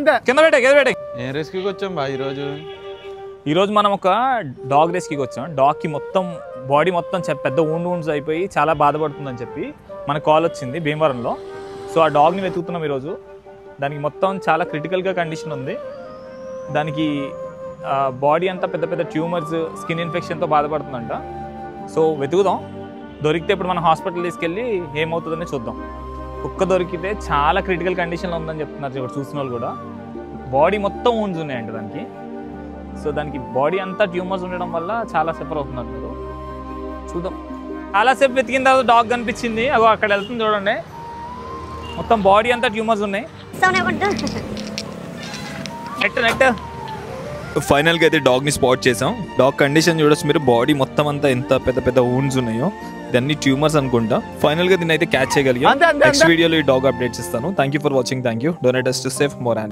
అంతే. కింద పెట్టే. ఏం రెస్క్యూకి వచ్చాం బా ఈరోజు మనం ఒక డాగ్ రెస్క్యూకి వచ్చాం. డాగ్కి మొత్తం బాడీ మొత్తం పెద్ద ఊండ్స్ అయిపోయి చాలా బాధపడుతుందని చెప్పి మనకు కాల్ వచ్చింది భీమవరంలో. సో ఆ డాగ్ని వెతుకుతున్నాం ఈరోజు. దానికి మొత్తం చాలా క్రిటికల్గా కండిషన్ ఉంది. దానికి బాడీ అంతా పెద్ద ట్యూమర్స్, స్కిన్ ఇన్ఫెక్షన్తో బాధపడుతుందంట. సో వెతుకుదాం, దొరికితే ఇప్పుడు మనం హాస్పిటల్ తీసుకెళ్ళి ఏమవుతుందని చూద్దాం. కుక్క దొరికితే చాలా క్రిటికల్ కండిషన్లో ఉందని చెప్తున్నారు ఇక్కడ చూసిన వాళ్ళు కూడా. బాడీ మొత్తం ఊండ్స్ ఉన్నాయంట దానికి. సో దానికి బాడీ అంతా ట్యూమర్స్ ఉండడం వల్ల చాలా సఫర్ అవుతున్నారు మీరు. చూద్దాం. చాలాసేపు వెతికిన తర్వాత డాగ్ కనిపించింది. అగో అక్కడ వెళ్తుంది చూడండి. మొత్తం బాడీ అంతా ట్యూమర్స్ ఉన్నాయి. నెట్ ఫైనల్గా అయితే డాగ్ని స్పాట్ చేసాం. డాగ్ కండిషన్ చూడొచ్చు మీరు. బాడీ మొత్తం అంతా ఎంత పెద్ద ఊండ్స్ ఉన్నాయో. ఇదన్నీ ట్యూమర్స్ అనుకుంటా. ఫైనల్గా దీన్ని అయితే క్యాచ్ చేయగలిగాం. నెక్స్ట్ వీడియోలో ఈ డాగ్ అప్డేట్స్ ఇస్తాను. Thank you for watching. Thank you. Donate us to save more animals.